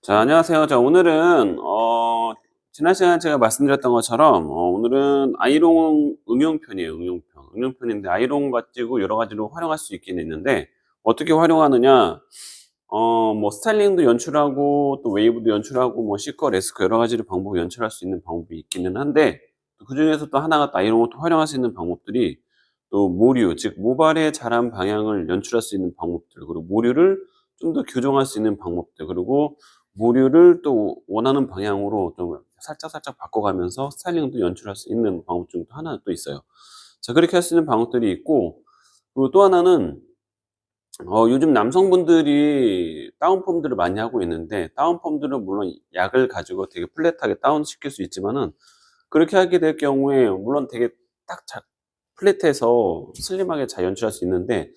자, 안녕하세요. 자, 오늘은, 지난 시간에 제가 말씀드렸던 것처럼, 오늘은 아이롱 응용편이에요, 응용편. 응용편인데, 아이롱 가지고 여러 가지로 활용할 수 있긴 있는데, 어떻게 활용하느냐, 뭐, 스타일링도 연출하고, 또 웨이브도 연출하고, 뭐, C컷, S컷 여러 가지로 방법을 연출할 수 있는 방법이 있기는 한데, 그 중에서 또 하나가 또 아이롱을 또 활용할 수 있는 방법들이, 또 모류, 즉, 모발의 자란 방향을 연출할 수 있는 방법들, 그리고 모류를 좀 더 교정할 수 있는 방법들, 그리고 모류를 또 원하는 방향으로 좀 살짝살짝 바꿔가면서 스타일링도 연출할 수 있는 방법 중 또 하나 또 있어요. 자, 그렇게 할 수 있는 방법들이 있고, 그리고 또 하나는, 요즘 남성분들이 다운펌들을 많이 하고 있는데, 다운펌들은 물론 약을 가지고 되게 플랫하게 다운시킬 수 있지만은, 그렇게 하게 될 경우에, 물론 되게 딱 플랫해서 슬림하게 잘 연출할 수 있는데,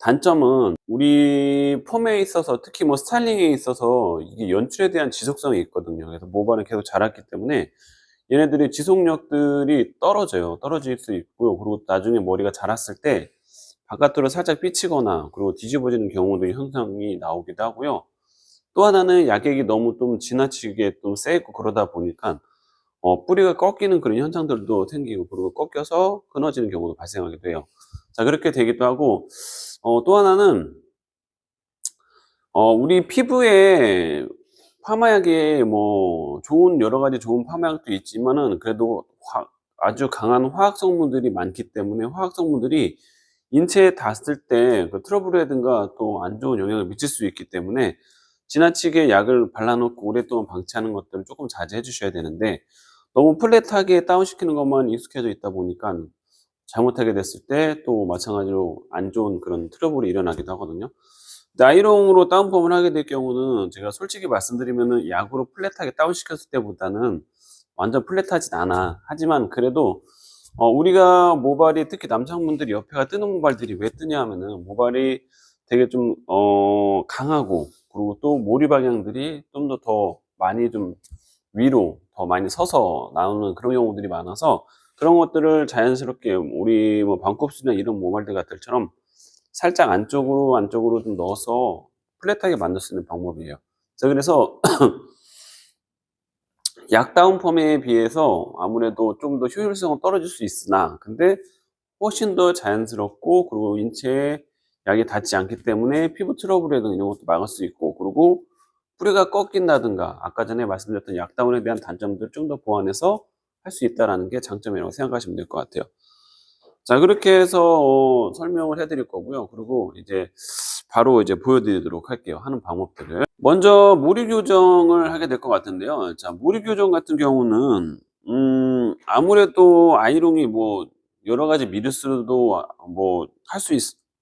단점은 우리 펌에 있어서, 특히 뭐 스타일링에 있어서 이게 연출에 대한 지속성이 있거든요. 그래서 모발은 계속 자랐기 때문에 얘네들이 지속력들이 떨어질 수 있고요. 그리고 나중에 머리가 자랐을 때 바깥으로 살짝 삐치거나 그리고 뒤집어지는 경우도 현상이 나오기도 하고요. 또 하나는 약액이 너무 좀 지나치게 좀 세고 그러다 보니까 뿌리가 꺾이는 그런 현상들도 생기고, 그리고 꺾여서 끊어지는 경우도 발생하기도 해요. 자, 그렇게 되기도 하고, 또 하나는, 우리 피부에 파마약에 뭐, 여러 가지 좋은 파마약도 있지만은, 그래도 아주 강한 화학 성분들이 많기 때문에, 화학 성분들이 인체에 닿았을 때 그 트러블이라든가 또 안 좋은 영향을 미칠 수 있기 때문에, 지나치게 약을 발라놓고 오랫동안 방치하는 것들은 조금 자제해 주셔야 되는데, 너무 플랫하게 다운시키는 것만 익숙해져 있다 보니까 잘못하게 됐을 때 또 마찬가지로 안 좋은 그런 트러블이 일어나기도 하거든요. 근데 아이롱으로 다운펌을 하게 될 경우는 제가 솔직히 말씀드리면은 약으로 플랫하게 다운시켰을 때보다는 완전 플랫하진 않아. 하지만 그래도 우리가 모발이, 특히 남성분들이 옆에가 뜨는 모발들이 왜 뜨냐 하면은, 모발이 되게 좀 강하고, 그리고 또 모리 방향들이 좀 더 많이 좀 위로 더 많이 서서 나오는 그런 경우들이 많아서, 그런 것들을 자연스럽게 우리 뭐 반곱슬이나 이런 모발들 같들처럼 살짝 안쪽으로 좀 넣어서 플랫하게 만들 수 있는 방법이에요. 자, 그래서 약 다운펌에 비해서 아무래도 좀 더 효율성은 떨어질 수 있으나, 근데 훨씬 더 자연스럽고, 그리고 인체에 약이 닿지 않기 때문에 피부 트러블이라든가 이런 것도 막을 수 있고, 그리고 뿌리가 꺾인다든가 아까 전에 말씀드렸던 약다운에 대한 단점들을 좀 더 보완해서 할 수 있다는 게 장점이라고 생각하시면 될 것 같아요. 자, 그렇게 해서 설명을 해 드릴 거고요. 그리고 이제 바로 이제 보여드리도록 할게요, 하는 방법들을. 먼저 모리 교정을 하게 될 것 같은데요. 자, 모리 교정 같은 경우는 아무래도 아이롱이 뭐 여러 가지 미르스도 뭐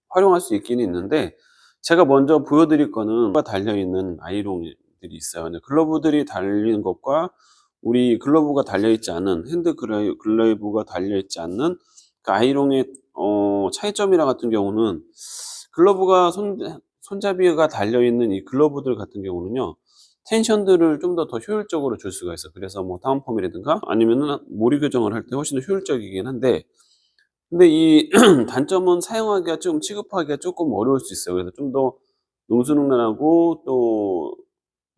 활용할 수 있긴 있는데, 제가 먼저 보여드릴 거는 달려 있는 아이롱들이 있어요. 근데 글러브들이 달리는 것과 우리 글러브가 달려 있지 않은 글러브가 달려 있지 않는 그 아이롱의 차이점이랑 같은 경우는, 글러브가 손잡이가 달려 있는 이 글러브들 같은 경우는요, 텐션들을 좀 더 효율적으로 줄 수가 있어요. 그래서 뭐 다운펌이라든가 아니면은 모리 교정을 할 때 훨씬 더 효율적이긴 한데, 근데 이 단점은 사용하기가 좀 취급하기가 조금 어려울 수 있어요. 그래서 좀 더 능수능란하고 또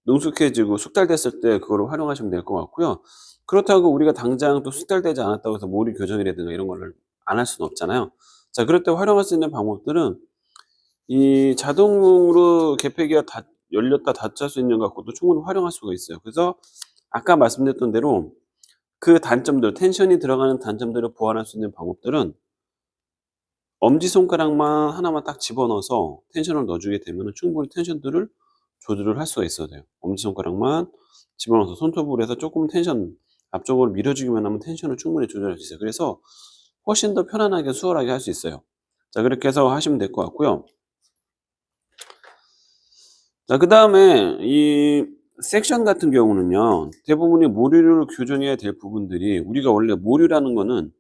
능숙해지고 숙달됐을 때 그거를 활용하시면 될 것 같고요. 그렇다고 우리가 당장 또 숙달되지 않았다고 해서 모리 교정이라든가 이런 거를 안 할 수는 없잖아요. 자, 그럴 때 활용할 수 있는 방법들은, 이 자동으로 개폐기가 열렸다 닫힐 수 있는 것 갖고도 충분히 활용할 수가 있어요. 그래서 아까 말씀드렸던 대로 그 단점들, 텐션이 들어가는 단점들을 보완할 수 있는 방법들은, 엄지손가락만 하나만 딱 집어넣어서 텐션을 넣어주게 되면 충분히 텐션들을 조절을 할 수가 있어야 돼요. 엄지손가락만 집어넣어서 손톱으로 해서 조금 텐션 앞쪽으로 밀어주기만 하면 텐션을 충분히 조절할 수 있어요. 그래서 훨씬 더 편안하게 수월하게 할 수 있어요. 자, 그렇게 해서 하시면 될 것 같고요. 자, 그 다음에 이 섹션 같은 경우는요, 대부분이 모류를 교정해야 될 부분들이, 우리가 원래 모류라는 거는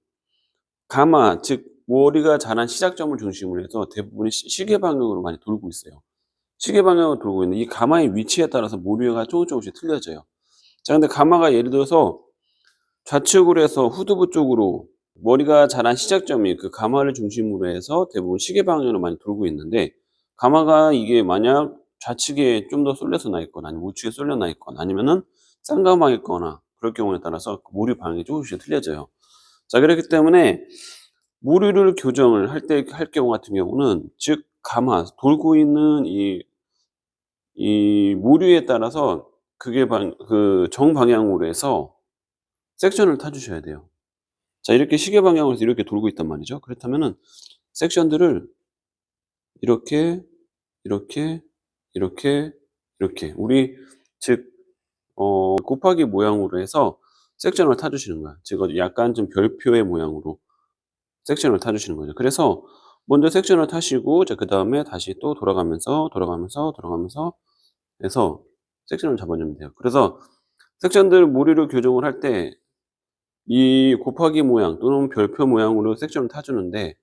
가마, 즉 머리가 자란 시작점을 중심으로 해서 대부분이 시계 방향으로 많이 돌고 있어요. 시계 방향으로 돌고 있는 이 가마의 위치에 따라서 모류가 조금씩 틀려져요. 자, 근데 가마가 예를 들어서 좌측으로 해서 후두부 쪽으로, 머리가 자란 시작점이 그 가마를 중심으로 해서 대부분 시계 방향으로 많이 돌고 있는데, 가마가 이게 만약 좌측에 좀 더 쏠려서 나 있거나 아니면 우측에 쏠려 나 있거나 아니면은 쌍가방에 있거나 그럴 경우에 따라서 그 모류 방향이 조금씩 틀려져요. 자, 그렇기 때문에 모류를 교정을 할 경우 같은 경우는 즉 가마 돌고 있는 이 모류에 따라서 그게 그 정방향으로 해서 섹션을 타 주셔야 돼요. 자, 이렇게 시계 방향으로 해서 이렇게 돌고 있단 말이죠. 그렇다면은 섹션들을 이렇게, 이렇게, 이렇게, 이렇게 우리 즉 곱하기 모양으로 해서 섹션을 타 주시는 거야. 즉 약간 좀 별표의 모양으로 섹션을 타 주시는 거죠. 그래서 먼저 섹션을 타시고 자, 그다음에 다시 또 돌아가면서 해서 섹션을 잡아주면 돼요. 그래서 섹션들 모류를 교정을 할 때 이 곱하기 모양 또는 별표 모양으로 섹션을 타주는데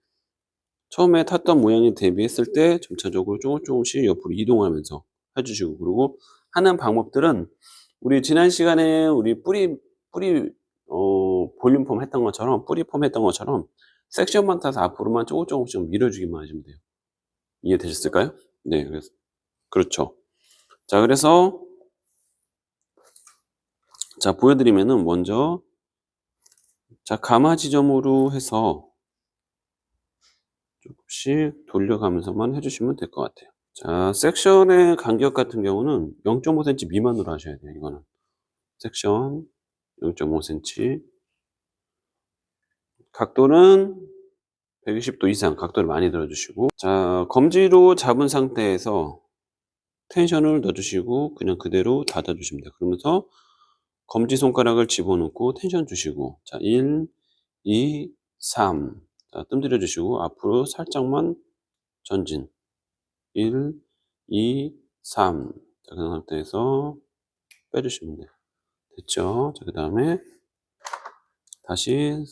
처음에 탔던 모양에 대비했을 때 점차적으로 조금씩 옆으로 이동하면서 해주시고 그리고 하는 방법들은 우리 지난 시간에 우리 뿌리 볼륨 폼 했던 것처럼 뿌리 폼 했던 것처럼 섹션만 타서 앞으로만 조금씩 밀어주기만 하시면 돼요. 이해되셨을까요? 네, 그래서 그렇죠. 자, 그래서 자, 보여드리면은 먼저 자, 가마 지점으로 해서 조금씩 돌려가면서만 해주시면 될 것 같아요. 자, 섹션의 간격 같은 경우는 0.5cm 미만으로 하셔야 돼요. 이거는 섹션 0.5cm 각도는 120도 이상 각도를 많이 들어주시고 자, 검지로 잡은 상태에서 텐션을 넣어주시고 그냥 그대로 닫아주시면 돼요. 그러면서 검지손가락을 집어넣고 텐션 주시고 자, 1, 2, 3 자, 뜸 들여주시고 앞으로 살짝만 전진 1, 2, 3 자, 그 상태에서 빼주시면 돼요. 됐죠? 자, 그 다음에 다시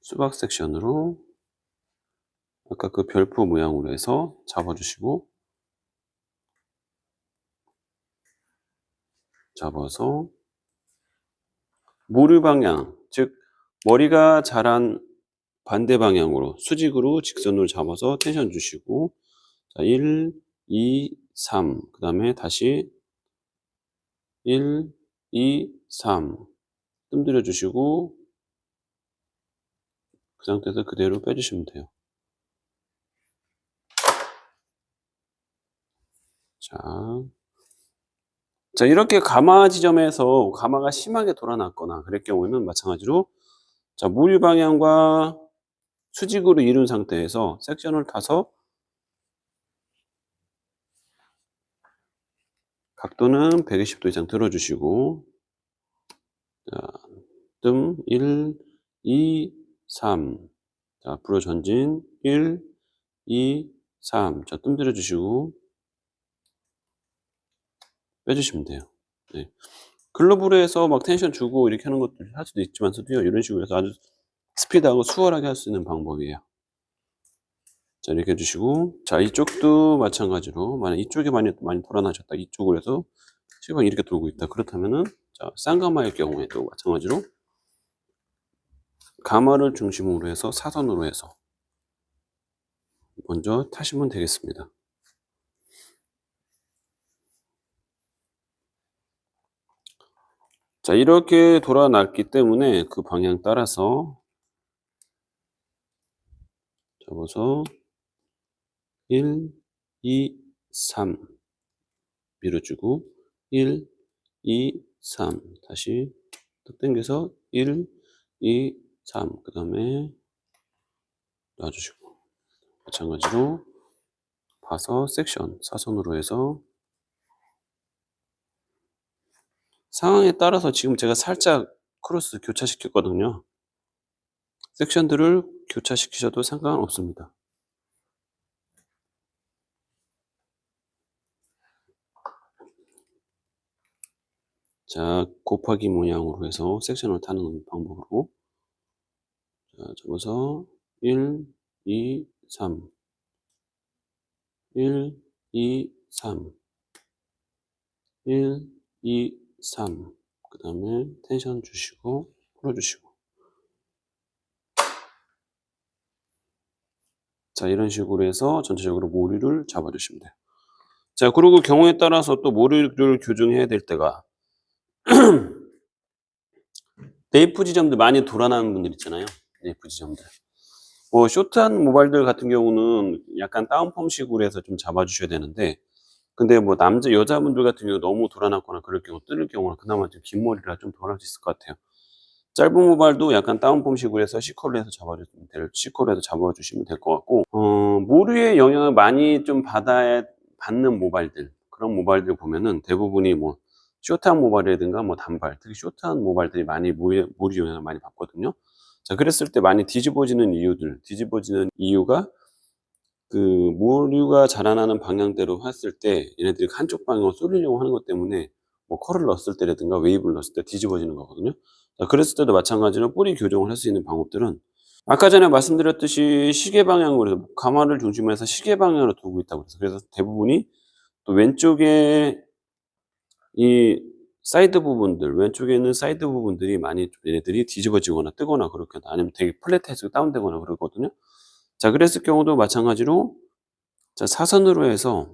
수박 섹션으로 아까 그 별표 모양으로 해서 잡아주시고 잡아서 모류 방향 즉 머리가 자란 반대 방향으로 수직으로 직선으로 잡아서 텐션 주시고 자, 1, 2, 3 그 다음에 다시 1, 2, 3 뜸 들여 주시고 그 상태에서 그대로 빼주시면 돼요. 자, 이렇게 가마 지점에서 가마가 심하게 돌아났거나 그럴 경우에는 마찬가지로 자, 모류 방향과 수직으로 이룬 상태에서 섹션을 타서 각도는 120도 이상 들어주시고 자, 뜸 1, 2, 3 자, 앞으로 전진 1, 2, 3 자, 뜸 들여주시고 빼주시면 돼요. 네. 글로브로 해서 막 텐션 주고 이렇게 하는 것도 할 수도 있지만서도요, 이런 식으로 해서 아주 스피드하고 수월하게 할 수 있는 방법이에요. 자, 이렇게 해주시고 자, 이쪽도 마찬가지로 만약 이쪽에 많이 돌아나셨다 이쪽으로 해서 시방 이렇게 돌고 있다 그렇다면은 자, 쌍가마의 경우에도 마찬가지로 가마를 중심으로 해서 사선으로 해서 먼저 타시면 되겠습니다. 자, 이렇게 돌아났기 때문에 그 방향 따라서 접어서 1, 2, 3 밀어주고 1, 2, 3 다시 딱 당겨서 1, 2, 3 그 다음에 놔주시고 마찬가지로 봐서 섹션 사선으로 해서 상황에 따라서 지금 제가 살짝 크로스 교차시켰거든요. 섹션들을 교차시키셔도 상관없습니다. 자, 곱하기 모양으로 해서 섹션을 타는 방법으로 자, 접어서 1, 2, 3 1, 2, 3 1, 2, 3 그 다음에 텐션 주시고 풀어주시고 자, 이런 식으로 해서 전체적으로 모듈을 잡아주시면 돼요. 자, 그리고 경우에 따라서 또 모듈을 교정해야 될 때가 네이프 지점들 많이 돌아나는 분들 있잖아요. 네이프 지점들. 뭐 쇼트한 모발들 같은 경우는 약간 다운펌식으로 해서 좀 잡아주셔야 되는데, 근데 뭐 여자분들 같은 경우 너무 돌아났거나 그럴 경우, 뜰 경우는 그나마 좀 긴 머리라 좀 덜할 수 있을 것 같아요. 짧은 모발도 약간 다운펌식으로 해서 C컬로 해서 잡아주시면 될 것 같고, 모류의 영향을 많이 좀 받는 모발들, 그런 모발들 보면은 대부분이 뭐 쇼트한 모발이라든가 뭐 단발, 특히 쇼트한 모발들이 많이 모류 영향을 많이 받거든요. 자, 그랬을 때 많이 뒤집어지는 이유가 그 모류가 자라나는 방향대로 했을 때 얘네들이 한쪽 방향으로 쏠리려고 하는 것 때문에 뭐 컬을 넣었을 때라든가 웨이브를 넣었을 때 뒤집어지는 거거든요. 자, 그랬을 때도 마찬가지로 뿌리 교정을 할 수 있는 방법들은 아까 전에 말씀드렸듯이 시계 방향으로 해서 가마를 중심으로 해서 시계 방향으로 두고 있다고 해서, 그래서 대부분이 또 왼쪽에 이 사이드 부분들, 왼쪽에 있는 사이드 부분들이 많이 좀 얘네들이 뒤집어지거나 뜨거나 그렇게, 아니면 되게 플랫해서 다운되거나 그러거든요. 자, 그랬을 경우도 마찬가지로, 자, 사선으로 해서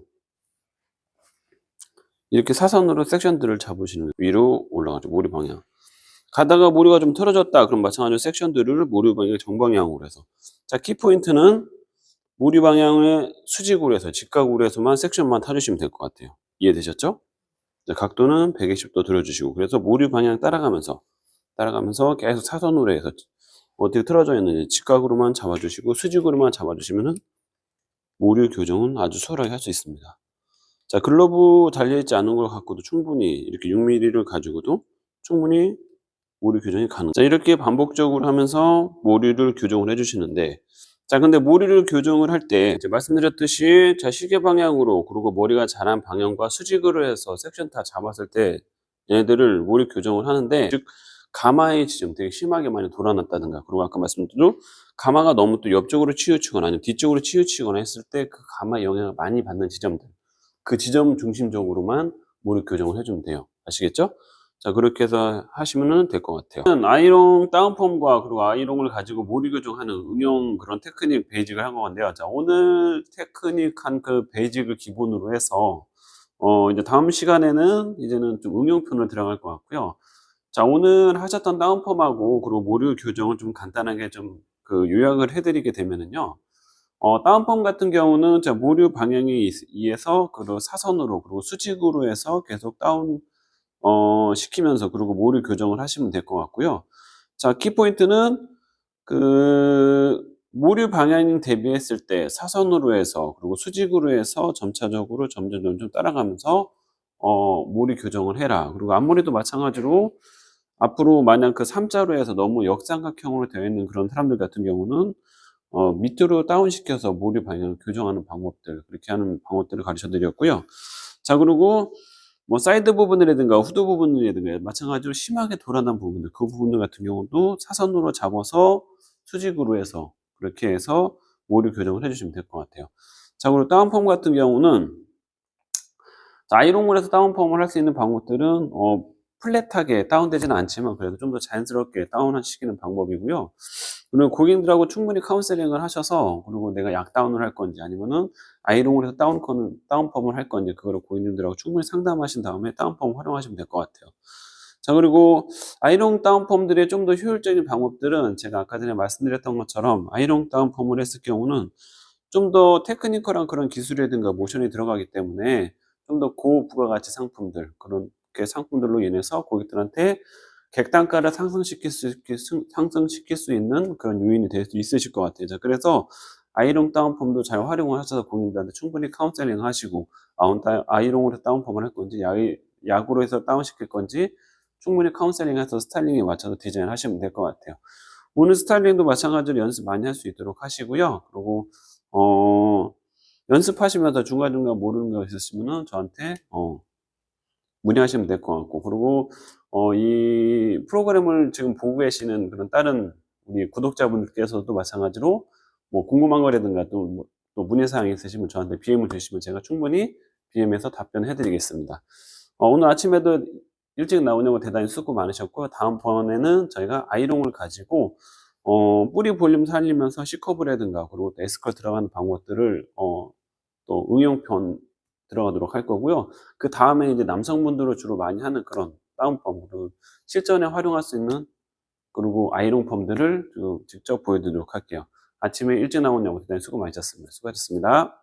이렇게 사선으로 섹션들을 잡으시는 거예요. 위로 올라가죠. 모류 방향. 가다가 모류가 좀 틀어졌다. 그럼 마찬가지로 섹션들을 모류 방향 정방향으로 해서. 자, 키포인트는 모류 방향을 수직으로 해서, 직각으로 해서만 섹션만 타주시면 될 것 같아요. 이해되셨죠? 자, 각도는 120도 들어주시고, 그래서 모류 방향 따라가면서 계속 사선으로 해서 어떻게 틀어져 있는지 직각으로만 잡아주시고 수직으로만 잡아주시면은 모류 교정은 아주 수월하게 할 수 있습니다. 자, 글러브 달려있지 않은 걸 갖고도 충분히 이렇게 6mm를 가지고도 충분히 모류 교정이 가능. 자, 이렇게 반복적으로 하면서 모류를 교정을 해주시는데, 자, 근데 모류를 교정을 할 때 이제 말씀드렸듯이, 자, 시계 방향으로, 그리고 머리가 자란 방향과 수직으로 해서 섹션 다 잡았을 때 얘네들을 모류 교정을 하는데, 즉 가마의 지점 되게 심하게 많이 돌아났다든가, 그리고 아까 말씀드린 가마가 너무 또 옆쪽으로 치우치거나 아니면 뒤쪽으로 치우치거나 했을 때 그 가마의 영향을 많이 받는 지점들, 그 지점 중심적으로만 모류 교정을 해주면 돼요. 아시겠죠? 자, 그렇게 해서 하시면 될 것 같아요. 아이롱 다운펌과 그리고 아이롱을 가지고 모류 교정하는 응용 그런 테크닉 베이직을 한 건데요. 자, 오늘 테크닉한 그 베이직을 기본으로 해서 이제 다음 시간에는 이제는 좀 응용편으로 들어갈 것 같고요. 자, 오늘 하셨던 다운펌하고 그리고 모류 교정을 좀 간단하게 좀 그 요약을 해드리게 되면은요. 다운펌 같은 경우는 자, 모류 방향에 의해서 그리고 사선으로 그리고 수직으로 해서 계속 시키면서 그리고 모류 교정을 하시면 될 것 같고요. 자, 키포인트는 그 모류 방향 대비했을 때 사선으로 해서 그리고 수직으로 해서 점차적으로 점점 따라가면서 모류 교정을 해라. 그리고 앞머리도 마찬가지로 앞으로 만약 그 3자로 해서 너무 역삼각형으로 되어 있는 그런 사람들 같은 경우는 밑으로 다운시켜서 모류 방향을 교정하는 방법들, 그렇게 하는 방법들을 가르쳐 드렸고요. 자, 그리고 뭐 사이드 부분이라든가 후드 부분이라든가 마찬가지로 심하게 돌아난 부분들, 그 부분들 같은 경우도 사선으로 잡아서 수직으로 해서 그렇게 해서 모류 교정을 해주시면 될 것 같아요. 자, 그리고 다운펌 같은 경우는, 자, 아이롱을 해서 다운펌을 할 수 있는 방법들은 플랫하게 다운되지는 않지만 그래도 좀 더 자연스럽게 다운시키는 방법이고요. 그리고 고객님들하고 충분히 카운셀링을 하셔서, 그리고 내가 약 다운을 할 건지 아니면은 아이롱을 해서 다운펌을 할 건지 그거를 고객님들하고 충분히 상담하신 다음에 다운펌 활용하시면 될 것 같아요. 자, 그리고 아이롱 다운펌들의 좀 더 효율적인 방법들은 제가 아까 전에 말씀드렸던 것처럼 아이롱 다운펌을 했을 경우는 좀 더 테크니컬한 그런 기술이라든가 모션이 들어가기 때문에 좀 더 고부가가치 상품들, 그렇게 상품들로 인해서 고객들한테 객단가를 상승시킬 수 있는 그런 요인이 될 수 있으실 것 같아요. 자, 그래서 아이롱 다운펌도 잘 활용을 하셔서 고객님들한테 충분히 카운셀링 하시고, 아이롱으로 다운펌을 할 건지 약으로 해서 다운시킬 건지 충분히 카운셀링 해서 스타일링에 맞춰서 디자인 하시면 될 것 같아요. 오늘 스타일링도 마찬가지로 연습 많이 할 수 있도록 하시고요. 그리고 연습하시면서 중간중간 모르는 거 있으시면은 저한테 문의하시면 될 것 같고, 그리고 이 프로그램을 지금 보고 계시는 그런 다른 우리 구독자분들께서도 마찬가지로 뭐 궁금한 거라든가 또 문의사항이 있으시면 저한테 BM을 주시면 제가 충분히 BM에서 답변해 드리겠습니다. 오늘 아침에도 일찍 나오냐고 대단히 수고 많으셨고, 다음번에는 저희가 아이롱을 가지고 뿌리 볼륨 살리면서 C커브라든가 그리고 또 S컬 들어가는 방법들을 또 응용편 들어가도록 할 거고요. 그다음에 이제 남성분들을 주로 많이 하는 그런 다운펌, 그리고 실전에 활용할 수 있는 그리고 아이롱 펌들을 좀 직접 보여드리도록 할게요. 아침에 일찍 나온 영어 대단히 수고 많으셨습니다. 수고하셨습니다.